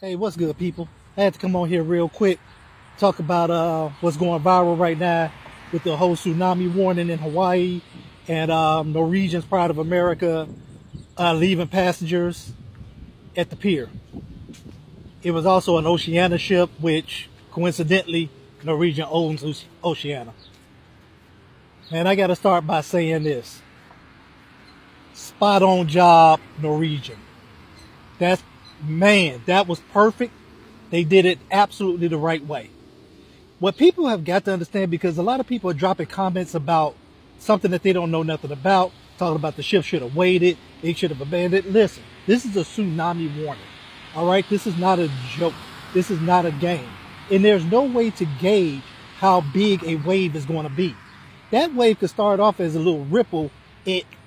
Hey, what's good, people? I had to come on here real quick, talk about what's going viral right now with the whole tsunami warning in Hawaii and Norwegian's Pride of America leaving passengers at the pier. It was also an Oceania ship, which coincidentally Norwegian owns Oceania. And I got to start by saying this: spot on job, Norwegian. That's that was perfect. They did it absolutely the right way. What people have got to understand, because a lot of people are dropping comments about something that they don't know nothing about, talking about the ship should have waited, they should have abandoned. Listen, this is a tsunami warning. All right, this is not a joke. This is not a game. And there's no way to gauge how big a wave is going to be. That wave could start off as a little ripple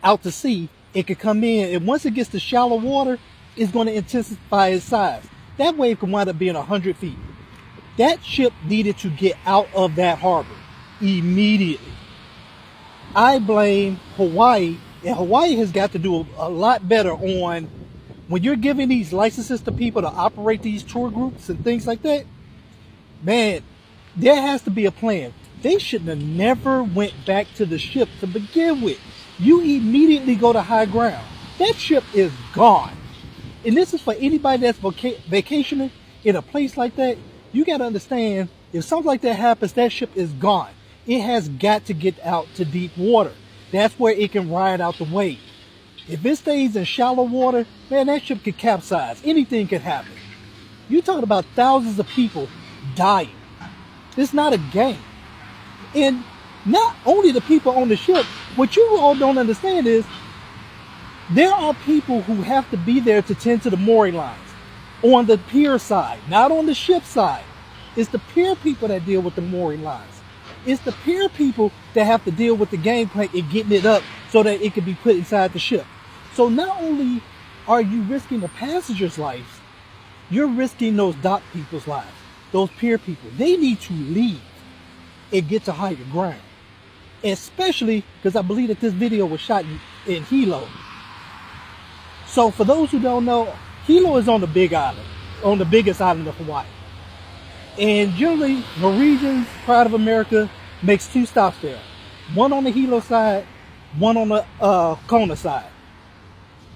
out to sea. It could come in, and once it gets to shallow water, it's going to intensify its size. That wave could wind up being 100 feet. That ship needed to get out of that harbor immediately. I blame Hawaii, and Hawaii has got to do a lot better on when you're giving these licenses to people to operate these tour groups and things like that. Man, there has to be a plan. They shouldn't have never went back to the ship to begin with. You immediately go to high ground. That ship is gone. And this is for anybody that's vacationing in a place like that. You got to understand, if something like that happens, that ship is gone. It has got to get out to deep water. That's where it can ride out the wave. If it stays in shallow water, man, that ship could capsize. Anything could happen. You're talking about thousands of people dying. It's not a game. And not only the people on the ship, what you all don't understand is there are people who have to be there to tend to the mooring lines on the pier side, not on the ship side. It's the pier people that deal with the mooring lines. It's the pier people that have to deal with the gangplank and getting it up so that it can be put inside the ship. So not only are you risking the passengers' lives, you're risking those dock people's lives, those pier people. They need to leave and get to higher ground. Especially because I believe that this video was shot in Hilo. So for those who don't know, Hilo is on the big island, on the biggest island of Hawaii. And generally, Norwegian's Pride of America makes 2 stops there. One on the Hilo side, one on the Kona side.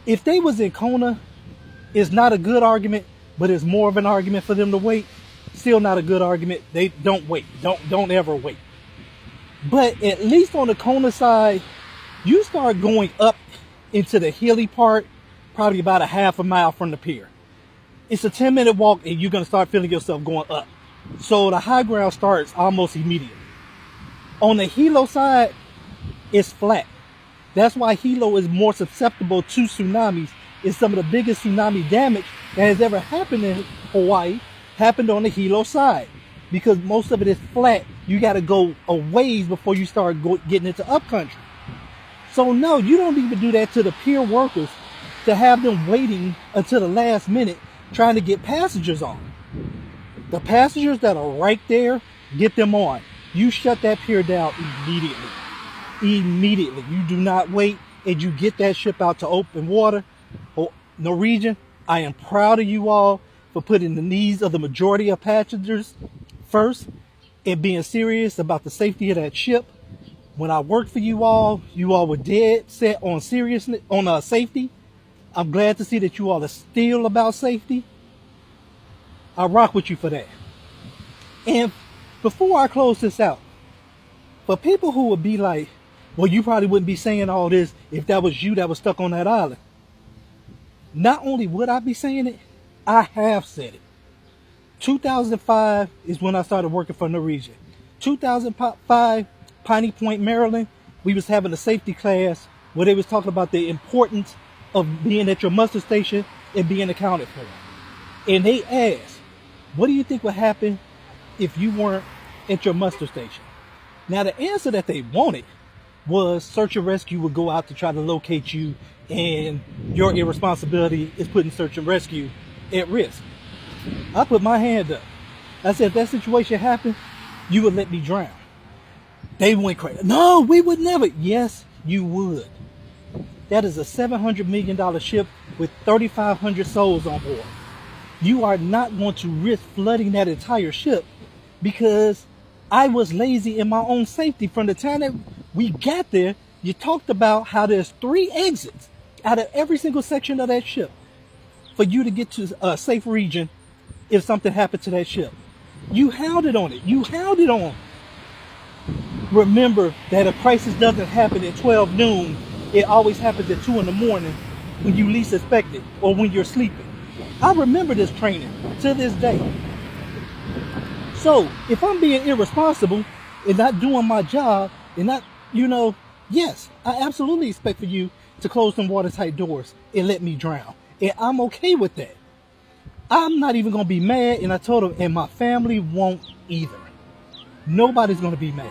If they was in Kona, it's not a good argument, but it's more of an argument for them to wait. Still not a good argument. They don't wait. Don't ever wait. But at least on the Kona side, you start going up into the hilly part, probably about a half a mile from the pier. It's a 10-minute walk and you're going to start feeling yourself going up. So the high ground starts almost immediately. On the Hilo side, it's flat. That's why Hilo is more susceptible to tsunamis. It's some of the biggest tsunami damage that has ever happened in Hawaii happened on the Hilo side. Because most of it is flat, you got to go a ways before you start getting into upcountry. So no, you don't even do that to the pier workers, to have them waiting until the last minute trying to get passengers on. The passengers that are right there, get them on. You shut that pier down immediately. Immediately. You do not wait, and you get that ship out to open water. Norwegian, I am proud of you all for putting the needs of the majority of passengers first and being serious about the safety of that ship. When I worked for you all were dead set on seriousness, on safety. I'm glad to see that you all are still about safety. I rock with you for that. And before I close this out, for people who would be like, well, you probably wouldn't be saying all this if that was you that was stuck on that island. Not only would I be saying it, I have said it. 2005 is when I started working for Norwegian. 2005, Piney Point, Maryland, we was having a safety class where they was talking about the importance of being at your muster station and being accounted for. And they asked, what do you think would happen if you weren't at your muster station? Now the answer that they wanted was search and rescue would go out to try to locate you, and your irresponsibility is putting search and rescue at risk. I put my hand up. I said, if that situation happened, you would let me drown. They went crazy. No, we would never. Yes, you would. That is a $700 million ship with 3,500 souls on board. You are not going to risk flooding that entire ship because I was lazy in my own safety. From the time that we got there, you talked about how there's 3 exits out of every single section of that ship for you to get to a safe region if something happened to that ship. You hounded on it. You hounded on. Remember that a crisis doesn't happen at 12 noon. It always happens at 2 in the morning when you least expect it or when you're sleeping. I remember this training to this day. So if I'm being irresponsible and not doing my job and not, yes, I absolutely expect for you to close them watertight doors and let me drown. And I'm okay with that. I'm not even going to be mad. And I told him, and my family won't either. Nobody's going to be mad.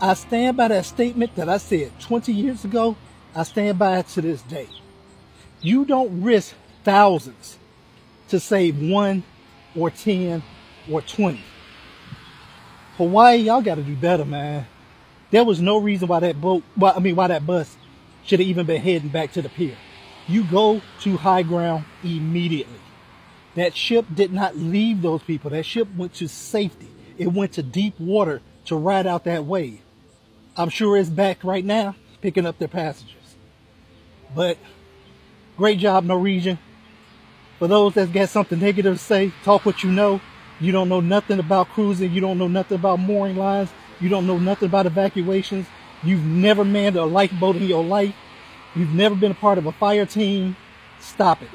I stand by that statement that I said 20 years ago. I stand by it to this day. You don't risk thousands to save 1 or 10 or 20. Hawaii, y'all got to do better, man. There was no reason why that why that bus should have even been heading back to the pier. You go to high ground immediately. That ship did not leave those people. That ship went to safety. It went to deep water to ride out that wave. I'm sure it's back right now picking up their passengers. But great job, Norwegian. For those that got something negative to say, talk what you know. You don't know nothing about cruising. You don't know nothing about mooring lines. You don't know nothing about evacuations. You've never manned a lifeboat in your life. You've never been a part of a fire team. Stop it.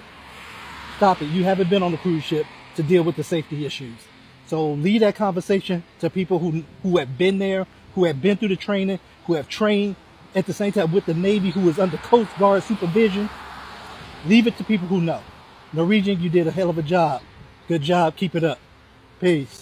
Stop it. You haven't been on a cruise ship to deal with the safety issues. So leave that conversation to people who have been there, who have been through the training, who have trained at the same time with the Navy, who is under Coast Guard supervision. Leave it to people who know. Norwegian, you did a hell of a job. Good job. Keep it up. Peace.